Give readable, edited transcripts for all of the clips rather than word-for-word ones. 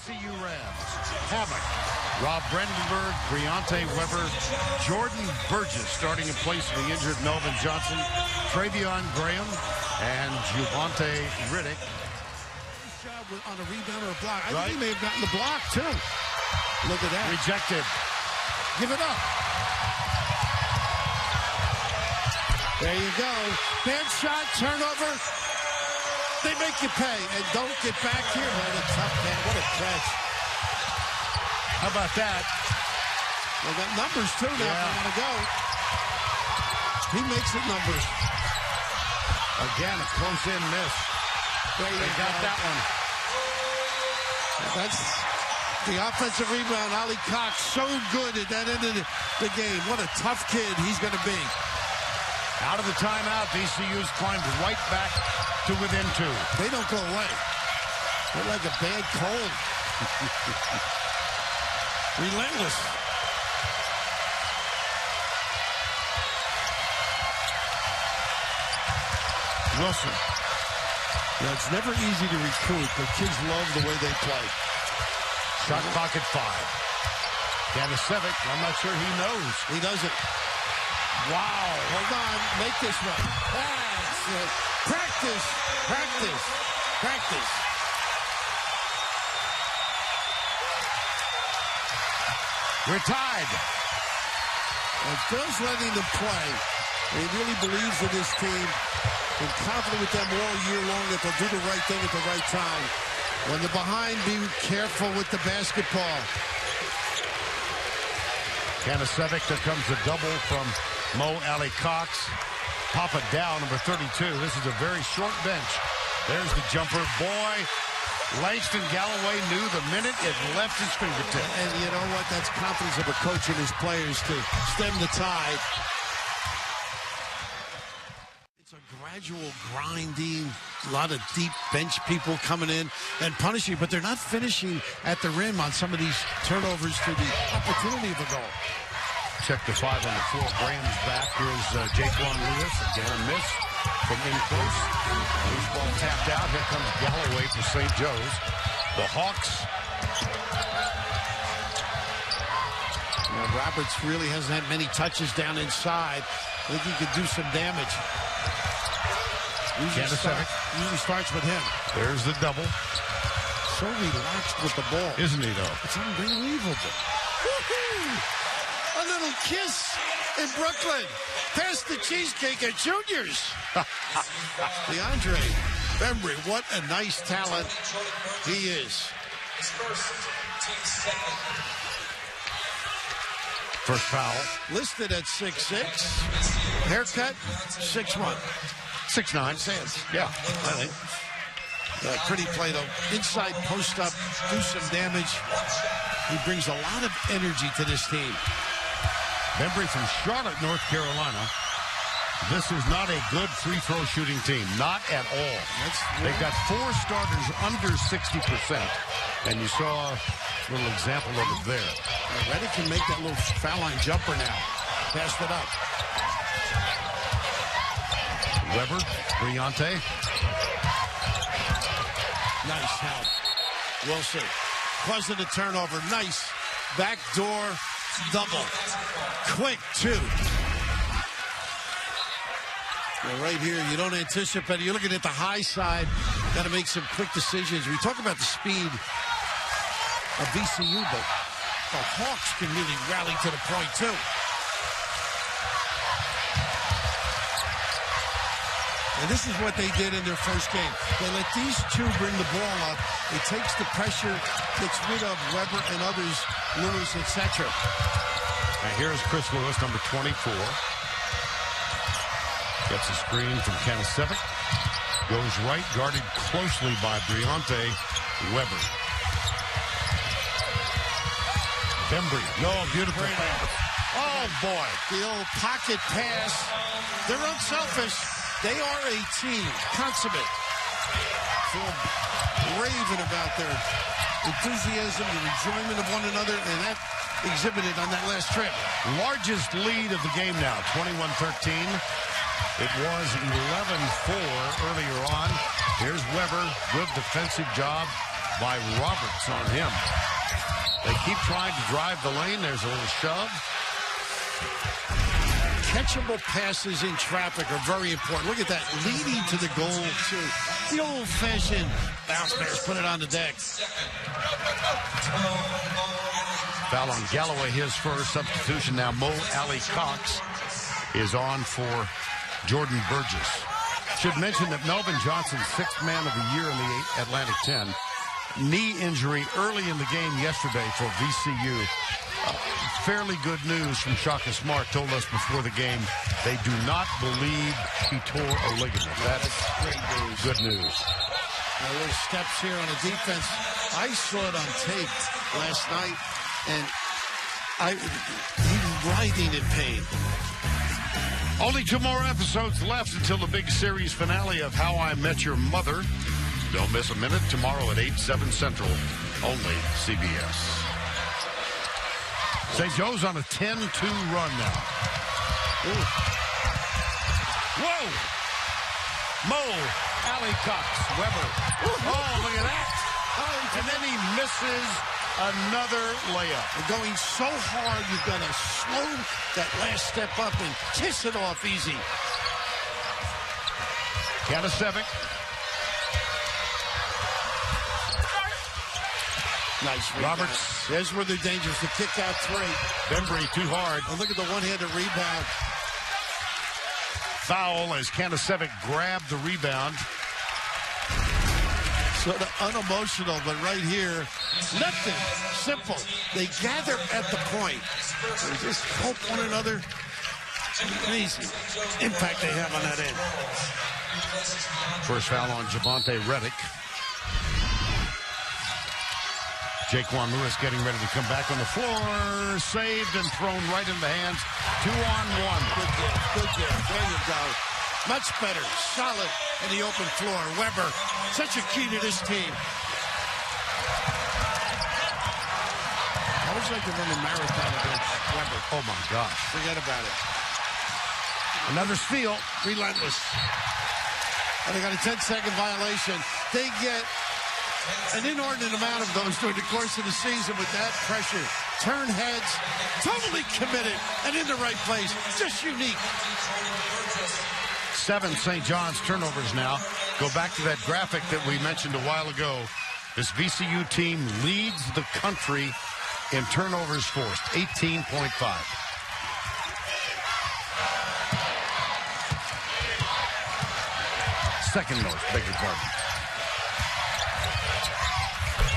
VCU Rams. Havoc. Rob Brandenberg, Briante Weber, Jordan Burgess starting in place of the injured Melvin Johnson, Travion Graham, and Javonte Riddick. Nice job on a rebound or a block. I think he may have gotten the block, too. Look at that. Rejected. Give it up. There you go. Bad shot, turnover. They make you pay. And don't get back here. What a tough man. What a catch. How about that? They got numbers, too, now if they want to go. He makes it numbers. Again, a close-in miss. They got that one. That's the offensive rebound. Ali Cox, so good at that end of the game. What a tough kid he's going to be. Out of the timeout, VCU's climbed right back to within 2. They don't go away. They're like a bad cold. Relentless. Wilson. Yeah, it's never easy to recruit, but kids love the way they play. Shot clock at 5. Kanasevic, I'm not sure he knows. He doesn't. Wow. Hold on. Make this one. That's it. Practice. Practice. Practice. We're tied. And Phil's letting them play. He really believes in this team and confident with them all year long that they'll do the right thing at the right time. When they're behind, be careful with the basketball. Kanasevic, there comes the double from Mo Ali Cox. Papa Dow, number 32. This is a very short bench. There's the jumper. Boy, Langston Galloway knew the minute it left his fingertip. And you know what? That's confidence of a coach and his players to stem the tide. It's a gradual grinding, a lot of deep bench people coming in and punishing, but they're not finishing at the rim on some of these turnovers to the opportunity of a goal. Check the 5 on the floor. Graham's back. Here's Jaquan Lewis. Again, a miss from in close. Loose ball tapped out. Here comes Galloway for St. Joe's. The Hawks. Now, Roberts really hasn't had many touches down inside. I think he could do some damage. Usually starts with him. There's the double. So relaxed with the ball. Isn't he, though? It's unbelievable. A little kiss in Brooklyn. Past the cheesecake at Junior's. DeAndre Bembry, what a nice talent he is. First foul. Listed at 6'6". Haircut, 6'1". 6'9". Sands. Yeah, I think. Pretty play, though. Inside post up, do some damage. He brings a lot of energy to this team. Bembry from Charlotte, North Carolina. This is not a good free throw shooting team. Not at all. They've got 4 starters under 60%. And you saw a little example of it there. Reddick can make that little foul line jumper now. Passed it up. Weber, Briante. Nice help. Wilson causing the turnover. Nice backdoor double. Quick, too. Well, right here, you don't anticipate. You're looking at the high side. Got to make some quick decisions. We talk about the speed of VCU, but the Hawks can really rally to the point, too. And this is what they did in their first game. They let these two bring the ball up. It takes the pressure, gets rid of Weber and others, Lewis, etc. Now here's Chris Lewis, number 24. Gets a screen from Kanasevic. Goes right, guarded closely by Briante Weber. Bembry. No, beautiful pass. Oh, boy. The old pocket pass. They're unselfish. They are a team. Consummate. Feel raving about their enthusiasm, their enjoyment of one another, and that exhibited on that last trip. Largest lead of the game now, 21-13. It was 11-4 earlier on. Here's Weber. Good defensive job. by Roberts on him. They keep trying to drive the lane. There's a little shove. Catchable passes in traffic are very important. Look at that, leading to the goal, too. The old-fashioned bounce bears, put it on the deck. Foul on Galloway, his first substitution. Now Mo Ali Cox is on for Jordan Burgess. Should mention that Melvin Johnson, 6th man of the year in the Atlantic 10. Knee injury early in the game yesterday for VCU. Fairly good news from Shaka Smart. Told us before the game they do not believe he tore a ligament. That's great news. Good news. A little steps here on the defense. I saw it on tape last night, and he's writhing in pain. Only 2 more episodes left until the big series finale of How I Met Your Mother. Don't miss a minute. Tomorrow at 8, 7 Central. Only CBS. St. Joe's on a 10-2 run now. Ooh. Whoa! Mo, Ali Cox, Weber. Oh, look at that. And then he misses another layup. And going so hard, you've got to slow that last step up and kiss it off easy. Kanasevic. Nice rebound. Roberts. There's where they're dangerous. The kick out 3. Bembry too hard. And look at the one-handed rebound. Foul as Kanasevic grabbed the rebound. Sort of unemotional, but right here, nothing. Simple. They gather at the point. They just help one another. Amazing impact they have on that end. First foul on Javonte Reddick. Jaquan Lewis getting ready to come back on the floor. Saved and thrown right in the hands. 2-on-1. Good there. There you go. Much better. Solid in the open floor. Weber, such a key to this team. I always like to run a marathon against Weber. Oh, my gosh. Forget about it. Another steal. Relentless. And they got a 10-second violation. They get an inordinate amount of those during the course of the season with that pressure. Turn heads, totally committed, and in the right place. Just unique. 7 St. John's turnovers now. Go back to that graphic that we mentioned a while ago. This VCU team leads the country in turnovers forced, 18.5. Second most, beg your pardon.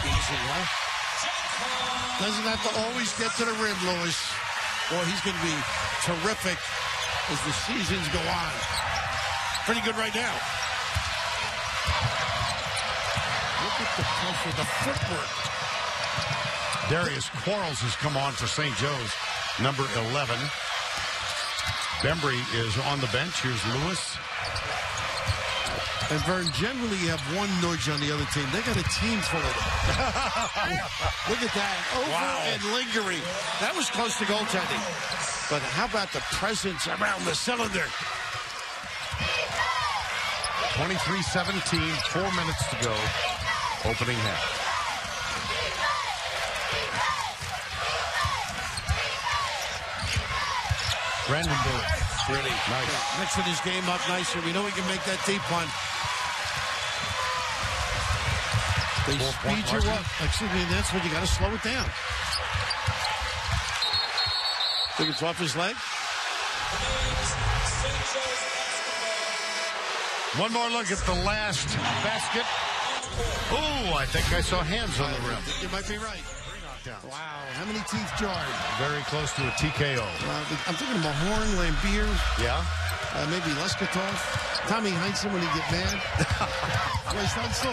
Easy, huh? Doesn't have to always get to the rim, Lewis. Boy, he's going to be terrific as the seasons go on. Pretty good right now. Look at the pressure, the footwork. Darius Quarles has come on for St. Joe's, number 11. Bembry is on the bench. Here's Lewis. And Vern, generally you have one nudge on the other team. They got a team full of them. Look at that. Over and lingering. That was close to goaltending. But how about the presence around the cylinder? 23-17, 4 minutes to go. Opening half. Brandenberg. Really nice. Mixing his game up nicer. We know he can make that deep one. They speed you up. Excuse me, that's when you got to slow it down. Think it's off his leg? One more look at the last basket. Oh, I think I saw hands on the rim. You might be right. Wow, how many teeth jarred? Very close to a TKO. I'm thinking of Mahorn, Lambier. Yeah. Maybe Leskatov. Tommy Heinsohn when he get mad. He's not so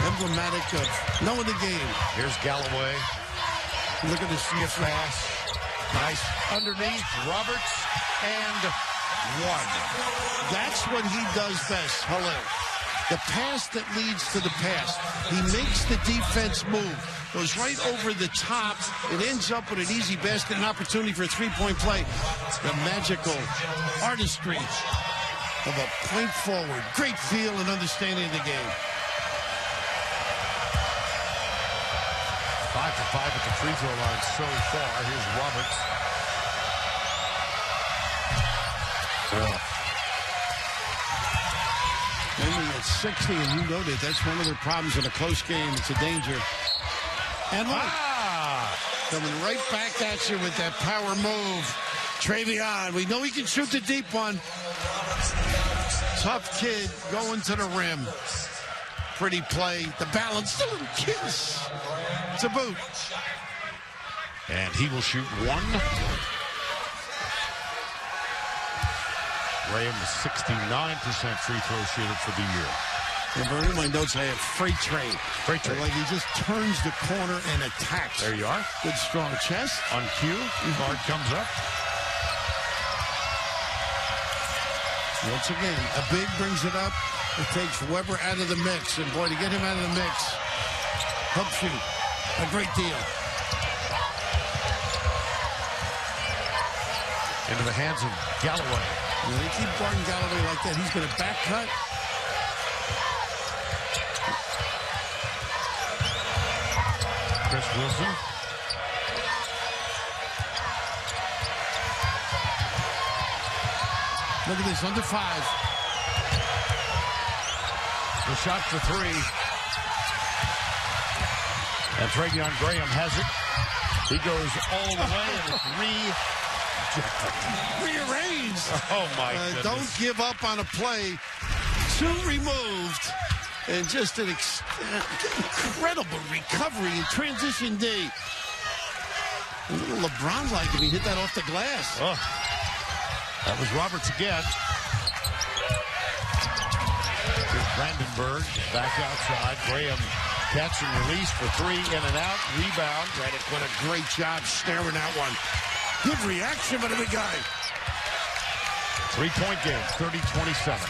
emblematic of knowing the game. Here's Galloway. Look at the skip pass. Nice. Underneath, Roberts, and 1. That's what he does best. Hello. The pass that leads to the pass. He makes the defense move. Goes right over the top. It ends up with an easy basket, an opportunity for a three-point play. The magical artistry of a point forward. Great feel and understanding of the game. 5 for 5 at the free throw line so far. Here's Roberts. Aiming at 60, and you know that's one of their problems in a close game. It's a danger. And look, coming right back at you with that power move. Travion, we know he can shoot the deep one. Tough kid going to the rim. Pretty play. The balance, the little kiss. It's a boot. And he will shoot one. Graham is 69% free throw shooter for the year. Remember, in my notes, I have freight train. Freight train. Like he just turns the corner and attacks. There you are. Good strong chest. On cue, guard comes up. Once again, a big brings it up. It takes Weber out of the mix. And boy, to get him out of the mix helps you a great deal. Into the hands of Galloway. When they keep guarding Galloway like that, he's going to back cut. Chris Wilson. Look at this, under 5. The shot for 3. And Travion Graham has it. He goes all the way and it's Rearranged. Oh, my goodness. Don't give up on a play. 2 removed. And just an incredible recovery in transition D. A little LeBron-like if he hit that off the glass. Oh, that was Roberts again. Here's Brandenberg back outside. Graham catch and release for 3, in and out. Rebound. Reddick, what a great job snaring that one. Good reaction by the big guy. 3-point game, 30-27.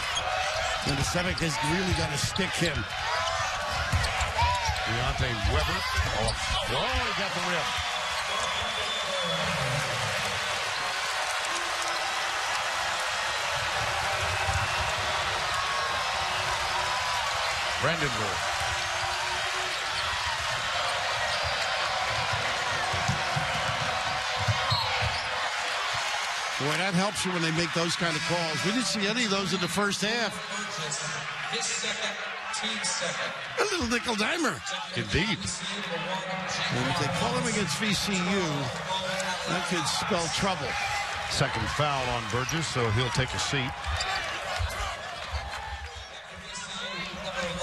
And the Sevic has really got to stick him. Deontay Weber. Oh, he got the rim. Brandenberg. Boy, that helps you when they make those kind of calls. We didn't see any of those in the first half. A little nickel dimer. Indeed. And if they call him against VCU, that could spell trouble. Second foul on Burgess, so he'll take a seat.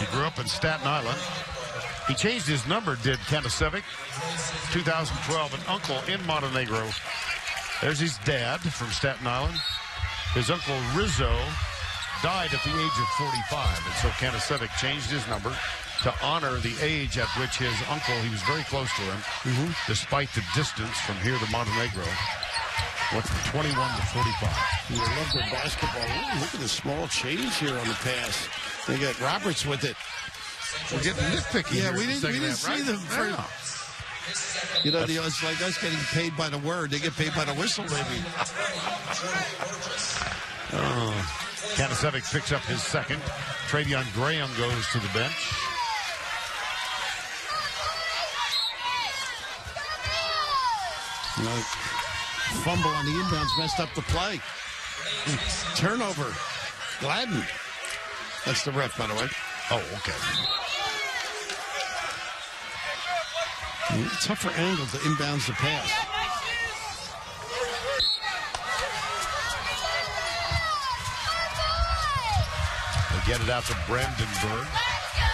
He grew up in Staten Island. He changed his number, did Kanasevic. 2012, an uncle in Montenegro. There's his dad from Staten Island. His uncle Rizzo died at the age of 45, and so Kanasevic changed his number to honor the age at which his uncle, he was very close to him, despite the distance from here to Montenegro. Went from 21 to 45. You love their basketball. Ooh, look at the small change here on the pass. They got Roberts with it. We're getting nitpicky. Yeah, here we didn't see them. You know, it's like us getting paid by the word. They get paid by the whistle, maybe. Kanasevic picks up his second. Travion Graham goes to the bench. Fumble on the inbounds messed up the play. Turnover. Gladden. That's the ref, by the way. Oh, okay. Tougher angle to inbounds the pass. They get it out to Brandenberg.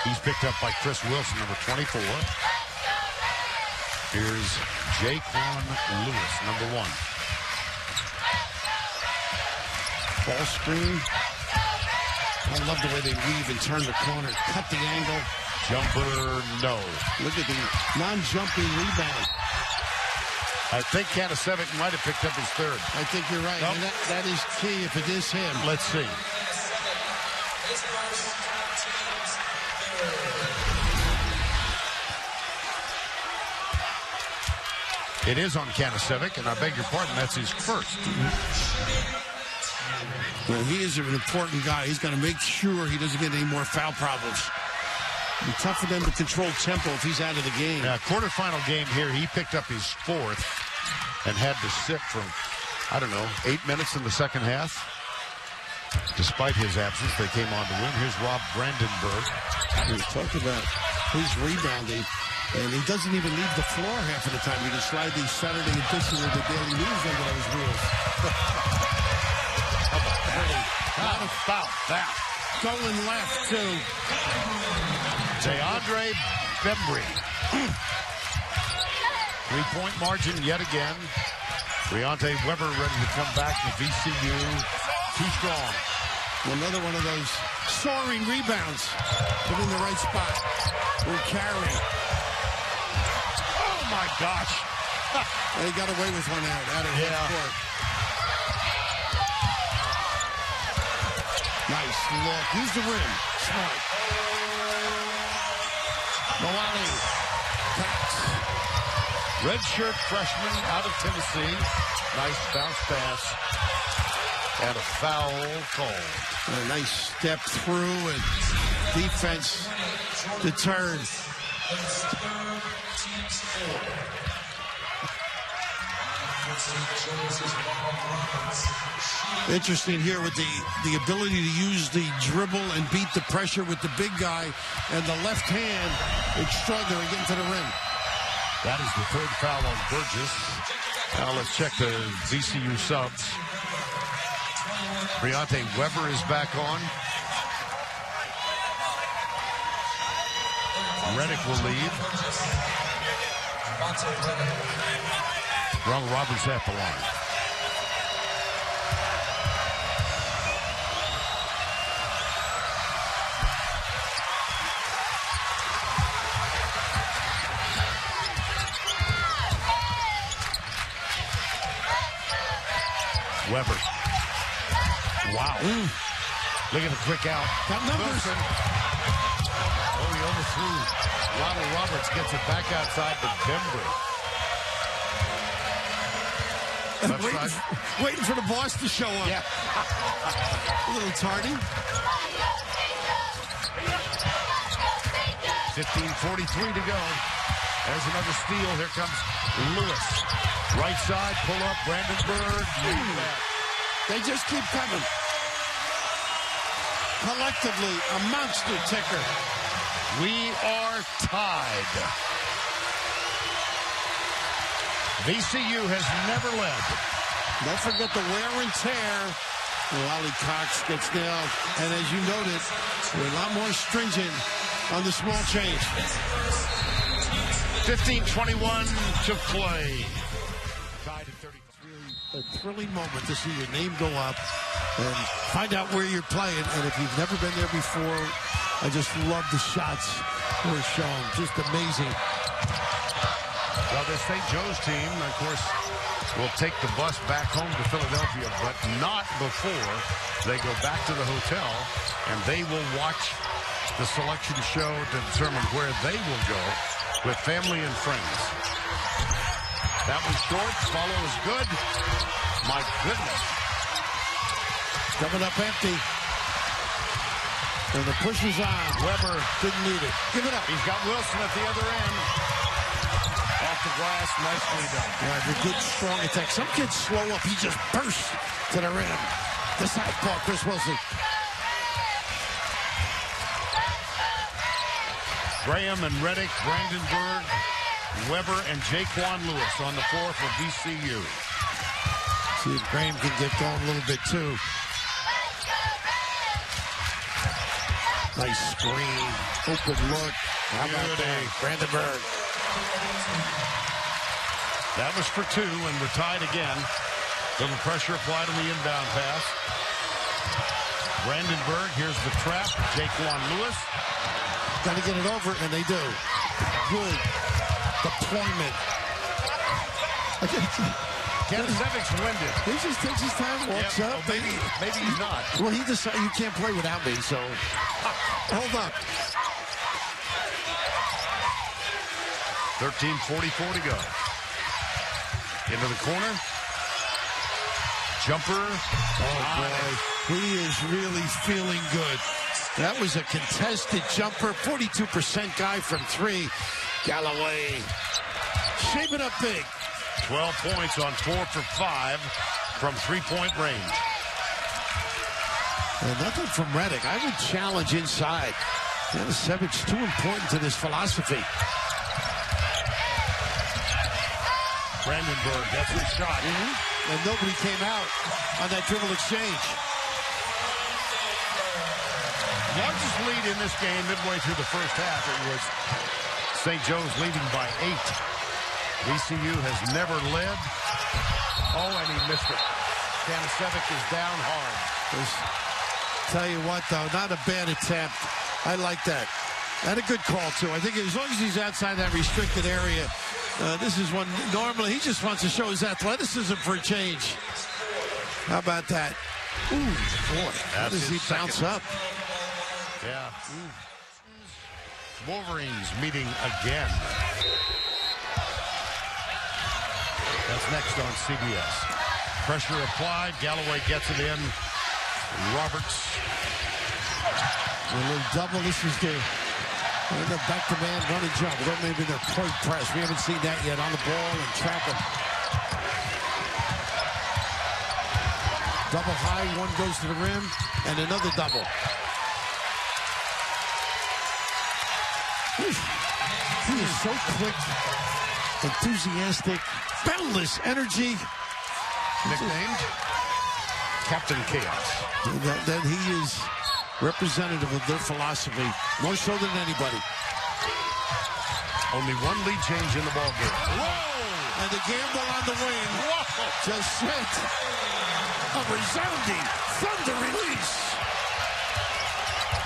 He's picked up by Chris Wilson, number 24. Here's Jaquan Lewis, number 1. Ball screen. I love the way they weave and turn the corner, cut the angle. Jumper, no. Look at the non-jumping rebound. I think Kanasevic might have picked up his third. I think you're right. Nope. And that is key if it is him. Let's see. It is on Kanasevic, and I beg your pardon, that's his first. Well, he is an important guy. He's going to make sure he doesn't get any more foul problems. It'd be tough for them to control tempo if he's out of the game. Yeah, quarterfinal game here, he picked up his 4th and had to sit for, I don't know, 8 minutes in the second half. Despite his absence, they came on to win. Here's Rob Brandenberg. We talked about his rebounding, and he doesn't even leave the floor half of the time. You can slide the Saturday edition of the Daily News under those wheels. How about that? Going left, too. DeAndre Bembry. 3-point margin yet again. Deontay Weber ready to come back to VCU. Too strong. Another one of those soaring rebounds. Put in the right spot. Will carry. Oh, my gosh. They got away with one out of half court. Nice look. Use the rim. Smart. Moali. Redshirt freshman out of Tennessee. Nice bounce pass. And a foul call. A nice step through and defense deterred. Interesting here with the ability to use the dribble and beat the pressure with the big guy and the left hand. Extraordinary getting to the rim. That is the 3rd foul on Burgess. Now let's check the VCU subs. Deontay Weber is back on. Reddick will leave. Ronald Roberts at the line. Weber. Wow. Look at the quick out. Got numbers. Wilson. Oh, he overthrew. Ronald Roberts gets it back outside to Bembry. Waiting for the boss to show up. Yeah. A little tardy. 15:43 to go. There's another steal. Here comes Lewis. Right side, pull up, Brandenberg. They just keep coming. Collectively, a monster ticker. We are tied. VCU has never led. Don't forget the wear and tear. Wally Cox gets nailed. And as you noted, we're a lot more stringent on the small change. 15:21 to play. Tied at 30. A thrilling moment to see your name go up and find out where you're playing. And if you've never been there before, I just love the shots we're shown. Just amazing. Well, this St. Joe's team, of course, will take the bus back home to Philadelphia, but not before they go back to the hotel, and they will watch the selection show to determine where they will go with family and friends. That was short. Follow is good. My goodness. Coming up empty. And the push is on. Weber didn't need it. Give it up. He's got Wilson at the other end. Off the glass, nicely done. Yeah, the good, strong attack. Some kids slow up. He just bursts to the rim. The southpaw, Chris Wilson. Graham and Reddick, Brandenberg, Weber, and Jaquan Lewis on the floor for VCU. See if Graham can get going a little bit, too. Nice screen. Open look. How about that? Brandenberg. That was for 2, and we're tied again. Little pressure applied on the inbound pass. Brandenberg, here's the trap. Jaquan Lewis. Got to get it over, and they do. Good deployment. Kanisevic's winded. He just takes his time, walks up. Well, maybe he's not. Well, he decided you can't play without me, so hold up. 13:44 to go. Into the corner. Jumper. Oh, boy. He is really feeling good. That was a contested jumper. 42% guy from three. Galloway shaping up big. 12 points on 4 for 5 from three-point range. And nothing from Reddick. I would challenge inside. Janusevic's too important to this philosophy. Brandenberg, that's his shot. And nobody came out on that dribble exchange. Largest lead in this game midway through the first half. It was St. Joe's leading by 8. VCU has never led. Oh, and he missed it. Janasevic is down hard. Tell you what, though, not a bad attempt. I like that. And a good call, too. I think as long as he's outside that restricted area, this is one normally he just wants to show his athleticism for a change. How about that? Ooh, boy. How does he bounce up? Yeah. Wolverines meeting again. That's next on CBS. Pressure applied. Galloway gets it in. Roberts. A little double. This is the back-to-man run and jump. Or maybe the point press. We haven't seen that yet on the ball and trapping. Double high. One goes to the rim. And another double. He is so quick, enthusiastic, boundless energy. Nicknamed Captain Chaos. That he is representative of their philosophy, more so than anybody. Only one lead change in the ball game. Whoa! And the gamble on the wing just sent a resounding thunder release.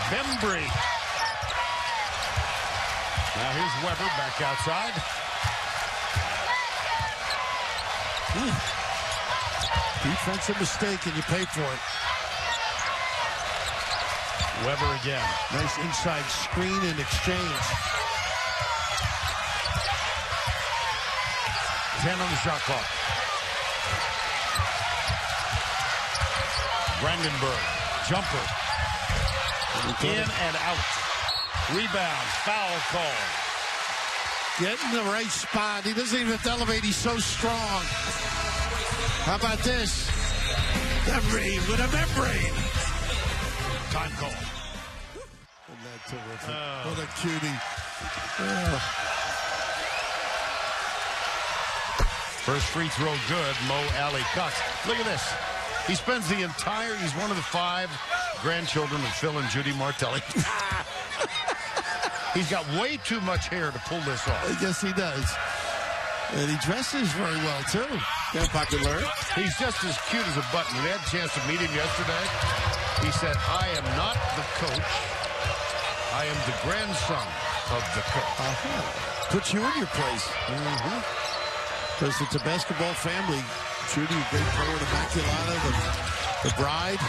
Bembry. Now here's Weber back outside. Defensive mistake, and you pay for it. Weber again. Nice inside screen and exchange. 10 on the shot clock. Brandenberg. Jumper. In and out. Rebound. Foul call. Get in the right spot. He doesn't even have to elevate. He's so strong. How about this? Membrane with a membrane. Time call. Isn't that terrific? What a cutie. First free throw good. Mo Alley Cox. Look at this. He spends the entire, he's one of the 5 grandchildren of Phil and Judy Martelli. He's got way too much hair to pull this off. Yes, he does. And he dresses very well, too. Yeah, popular. He's just as cute as a button. We had a chance to meet him yesterday. He said, I am not the coach. I am the grandson of the coach. Puts you in your place. Because it's a basketball family. Judy, a great player, the Immaculata, the bride.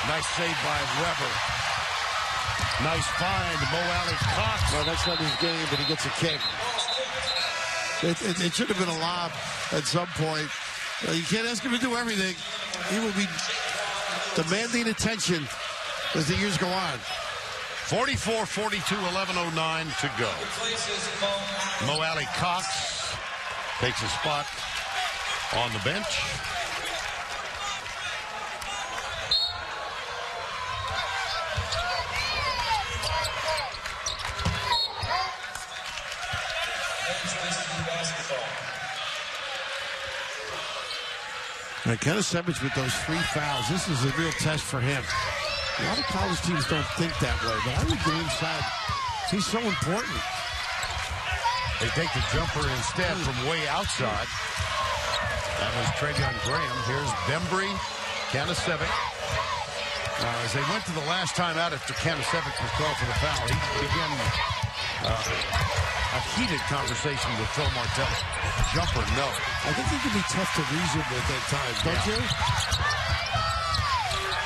Nice save by Weber. Nice find, Mo Alley Cox. Well, that's not his game, but he gets a kick. It should have been a lob at some point. You can't ask him to do everything. He will be demanding attention as the years go on. 44-42, 11:09 to go. Mo Alley Cox takes a spot on the bench. Janusevich with those 3 fouls. This is a real test for him. A lot of college teams don't think that way, but I would go inside. He's so important. They take the jumper instead from way outside. That was Travion Graham. Here's Bembry, Janusevich. As they went to the last time out after Janusevich was called for the foul, he began a heated conversation with Phil Martelli. Jumper, no. I think he can be tough to reason with at times, don't you?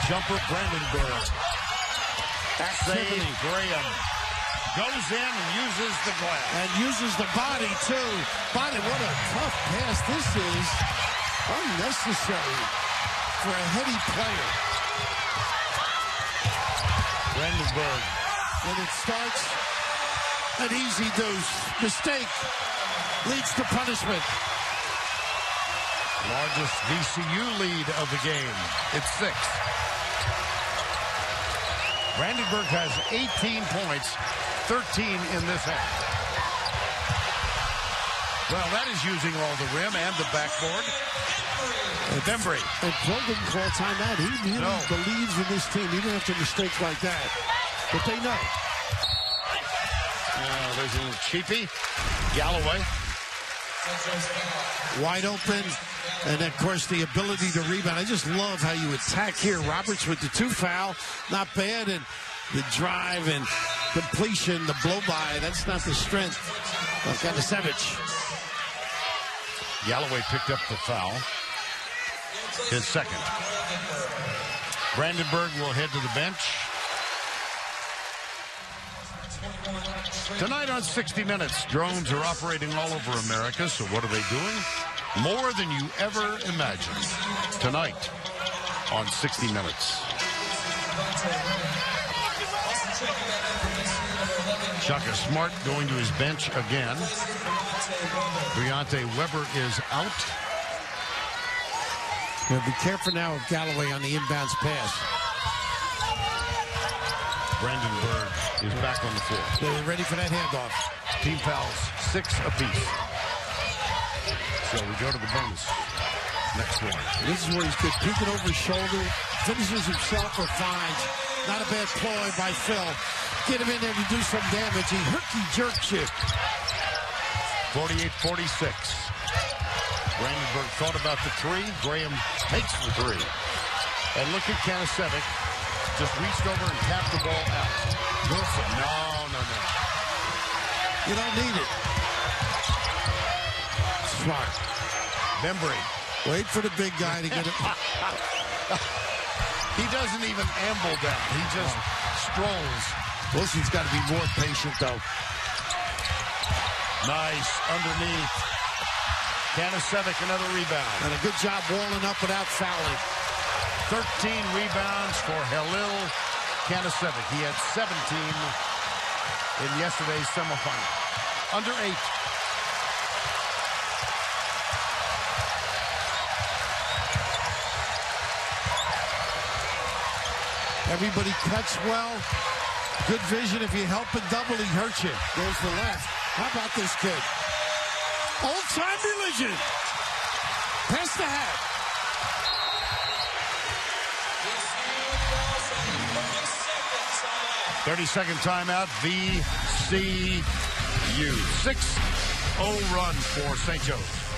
Jumper, Brandenberg. Save Graham. Goes in and uses the glass. And uses the body, too. Body, what a tough pass this is. Unnecessary. for a heady player. Brandenberg. When it starts, an easy deuce. Mistake leads to punishment. Largest VCU lead of the game. It's 6. Brandenberg has 18 points, 13 in this half. Well, that is using all the rim and the backboard. Bembry. And Pro didn't call timeout. He really believes in this team, even after mistakes like that. But they know. There's a little cheapie. Galloway. Wide open. And, of course, the ability to rebound. I just love how you attack here. Roberts with the 2 foul. Not bad. And the drive and completion, the blow-by. That's not the strength of Kanasevich. Galloway picked up the foul. His second. Brandenberg will head to the bench. Tonight on 60 Minutes, drones are operating all over America, so what are they doing? More than you ever imagined. Tonight on 60 Minutes. Shaka Smart going to his bench again. Deontay Weber is out. Be careful now of Galloway on the inbounds pass. Brandenberg is back on the floor. They're ready for that handoff. Team fouls, 6 apiece. So we go to the bonus. Next one. This is where he's good. Peeking over his shoulder. Finishes himself or finds. Not a bad ploy by Phil. Get him in there to do some damage. He herky-jerks you. 48-46. Brandenberg thought about the 3. Graham takes the 3. And look at Kanasevich. Just reached over and tapped the ball out. Wilson, no. You don't need it. Smart. Bembry. Wait for the big guy to get it. He doesn't even amble down. He just strolls. Wilson's got to be more patient, though. Nice underneath. Kanasevich, another rebound. And a good job walling up without fouling. 13 rebounds for Halil Kanasevich. He had 17 in yesterday's semifinal. Under 8. Everybody cuts well. Good vision. If you help and double, he hurts you. Goes to left. How about this kid? Old-time religion. Pass the hat. .30-second timeout. VCU. 6-0 run for St. Joe's.